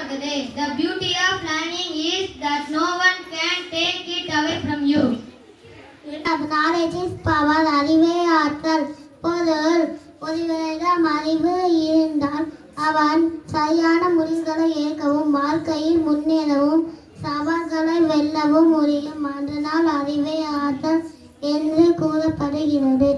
ஆகுது. The beauty of learning is that no one can take it away from you. Knowledge is power. அறிவே ஆற்றல். பொருள் ஒருவரிடம் அறிவு இருந்தால் அவன் சரியான முடிவுகளை ஏற்கவும் வாழ்க்கையில் முன்னேறவும் சவால்களை வெல்லவும் முடியும். அதனால் அறிவே ஆற்றல் என்று கூறப்படுகிறது.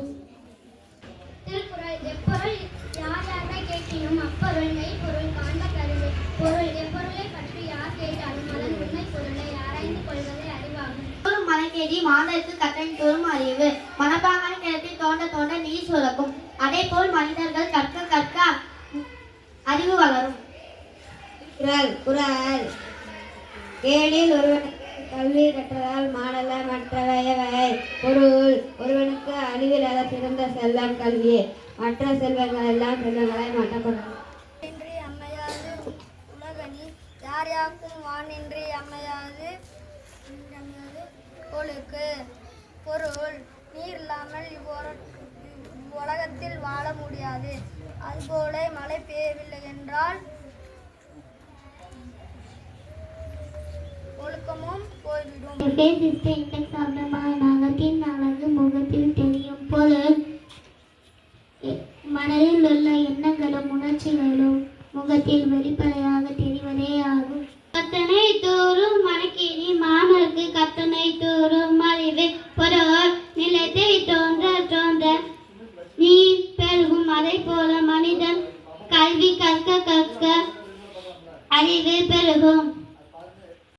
திருக்குறள் எப்பொருள் யார் யாரை கேட்கினும் அப்பொருள் மெய்ப்பொருள் காண்பதறிவு. பொருள் எப்பொருளை பற்றி யார் கேட்டாலும் அதன் உண்மை பொருளை ஆராய்ந்து கொள்வதே அறிவாகும். மலைக்கேடி மாந்தருக்கு கற்றல் தோறும் அறிவு. மனப்பாங்கான கிணற்றில் தோண்ட தோண்ட நீர் சுரக்கும். அதே போல் மனிதர்கள் கற்க கற்க அறிவு வளரும். குறள் ஏழில் ஒருவனுக்கு கல்வி கற்றதால் மாடல மற்றவையவை. பொருள் ஒருவனுக்கு அறிவில்லாத சிறந்த செல்வம் கல்வியே. மற்ற செல்வங்கள் எல்லாம் செல்வங்களை மாற்றப்படும். அம்மையாது உலகனி யார் யாக்கும் வானின்றி அம்மையாது ஒழுக்கு. பொருள் நீர் இல்லாமல் இவ்வுலகத்தில் வாழ முடியாது. அதுபோல மழை பெய்யவில்லை என்றால் ஒழுக்கமும் போய்விடும். Space is the index of the mind.